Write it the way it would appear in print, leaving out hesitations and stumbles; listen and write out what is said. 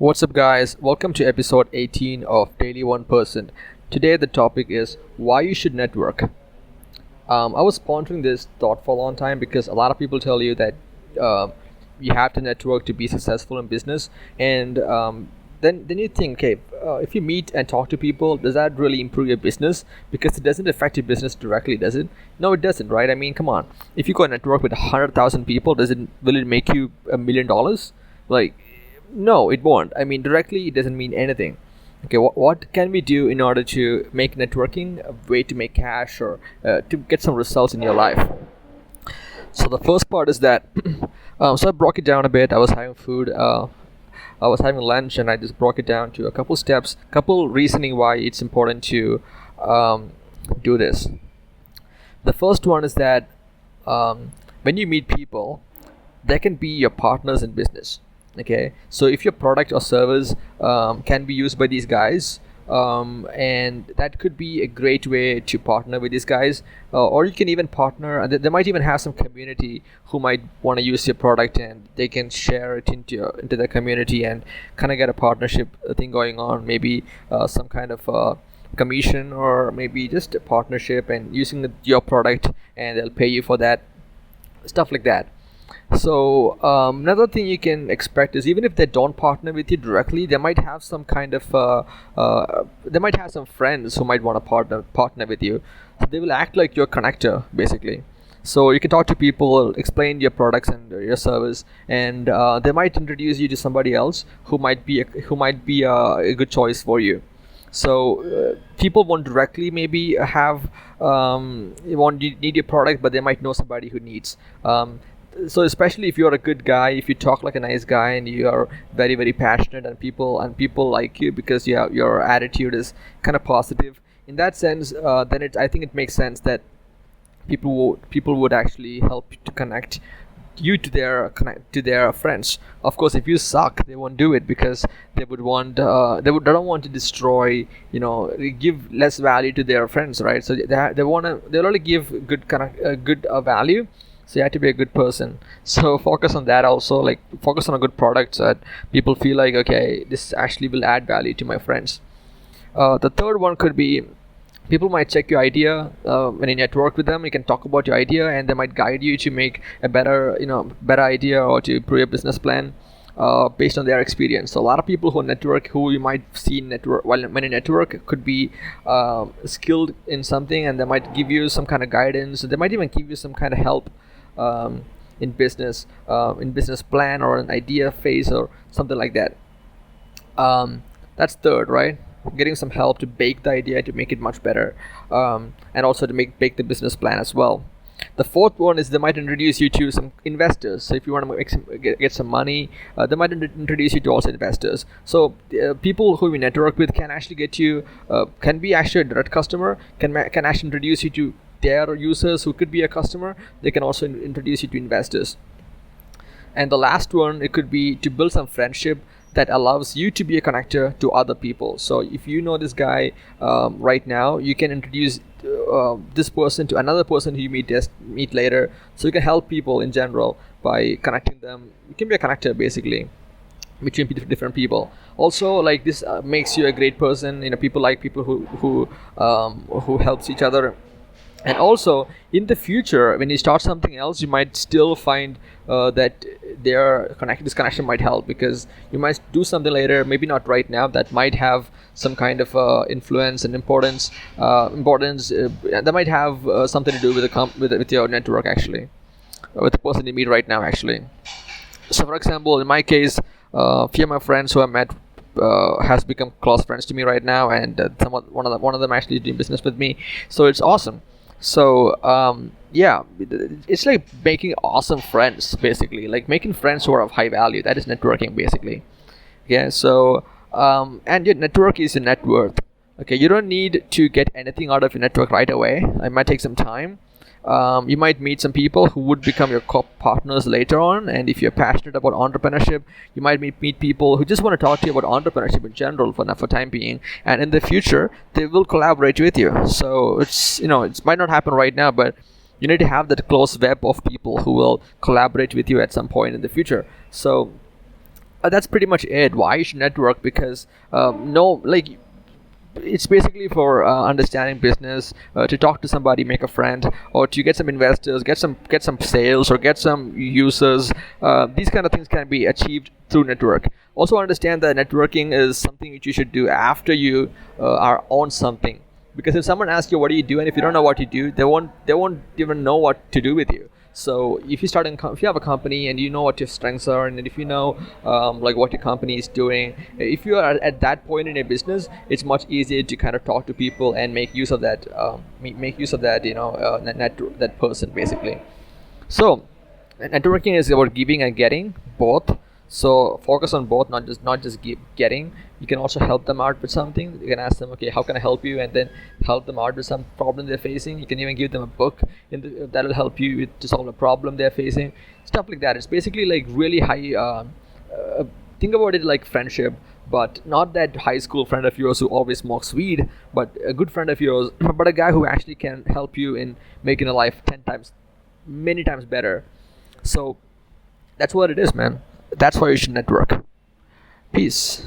What's up, guys? Welcome to episode 18 of Daily 1%. Today, the topic is why you should network. I was pondering this thought for a long time because a lot of people tell you that uh, you have to network to be successful in business, and then you think, okay, if you meet and talk to people, does that really improve your business? Because it doesn't affect your business directly, does it? No, it doesn't, right? I mean, come on. If you go and network with 100,000 people, will it make you $1 million? Like, no, it won't. I mean, directly, it doesn't mean anything. Okay, what can we do in order to make networking a way to make cash or to get some results in your life? So the first part is that, so I broke it down a bit. I was having food, I was having lunch, and I just broke it down to a couple steps, couple reasoning why it's important to do this. The first one is that when you meet people, they can be your partners in business. Okay, so if your product or service can be used by these guys, and that could be a great way to partner with these guys, or you can even partner, and they might even have some community who might want to use your product, and they can share it into their community and kind of get a partnership thing going on, maybe some kind of commission, or maybe just a partnership and using your product, and they'll pay you for that, stuff like that. So another thing you can expect is, even if they don't partner with you directly, they might have some kind of they might have some friends who might want to partner with you. So they will act like your connector, basically. So you can talk to people, explain your products and your service, and they might introduce you to somebody else who might be a good choice for you. So people won't directly maybe have need your product, but they might know somebody who needs. So especially if you're a good guy, if you talk like a nice guy, and you are very, very passionate, and people like you because your attitude is kind of positive, in that sense, then I think it makes sense that people would actually help to connect you to their friends. Of course, if you suck, they won't do it, because they don't want to destroy, give less value to their friends, right? So they'll only give good value. So you have to be a good person. So focus on that also, like focus on a good product so that people feel like, okay, this actually will add value to my friends. The third one could be, people might check your idea. When you network with them, you can talk about your idea, and they might guide you to make a better idea, or to improve your business plan based on their experience. So a lot of people who you might see network when you network could be skilled in something, and they might give you some kind of guidance. They might even give you some kind of help in business plan, or an idea phase, or something like that. That's third, right? Getting some help to bake the idea, to make it much better, and also to bake the business plan as well. The fourth one is, they might introduce you to some investors. So if you want to get some money, they might introduce you to also investors. So people who we network with can actually get you, can be actually a direct customer, can actually introduce you to their users who could be a customer. They can also introduce you to investors. And the last one, it could be to build some friendship that allows you to be a connector to other people. So if you know this guy right now, you can introduce this person to another person who you meet later. So you can help people in general by connecting them. You can be a connector, basically, between different people. Also, like, this makes you a great person. People like people who helps each other. And also, in the future, when you start something else, you might still find that this connection might help, because you might do something later, maybe not right now, that might have some kind of influence and importance. That might have something to do with your network, actually, with the person you meet right now, actually. So, for example, in my case, a few of my friends who I met has become close friends to me right now, and one of them actually doing business with me. So it's awesome. So yeah, it's like making awesome friends, basically, like making friends who are of high value. That is networking, basically. Yeah. So and your network is your net worth. Okay, you don't need to get anything out of your network right away. It might take some time. You might meet some people who would become your partners later on, and if you're passionate about entrepreneurship, you might meet people who just want to talk to you about entrepreneurship in general for time being, and in the future they will collaborate with you. So it might not happen right now, but you need to have that close web of people who will collaborate with you at some point in the future. So That's pretty much it. Why you should network? Because no, like it's basically for understanding business, to talk to somebody, make a friend, or to get some investors, get some sales, or get some users. These kind of things can be achieved through network. Also understand that networking is something which you should do after you are on something, because if someone asks you what do you do, and if you don't know what you do, they won't even know what to do with you. So if you if you have a company and you know what your strengths are, and if you know like what your company is doing, if you are at that point in your business, it's much easier to kind of talk to people and make use of that, make use of that, that person basically. So networking is about giving and getting both. So focus on both, not just getting. You can also help them out with something. You can ask them, okay, how can I help you, and then help them out with some problem they're facing. You can even give them a book that'll help you to solve a problem they're facing. Stuff like that. It's basically like really high. Think about it like friendship, but not that high school friend of yours who always smokes weed, but a good friend of yours, but a guy who actually can help you in making a life 10 times, many times better. So that's what it is, man. That's why you should network. Peace.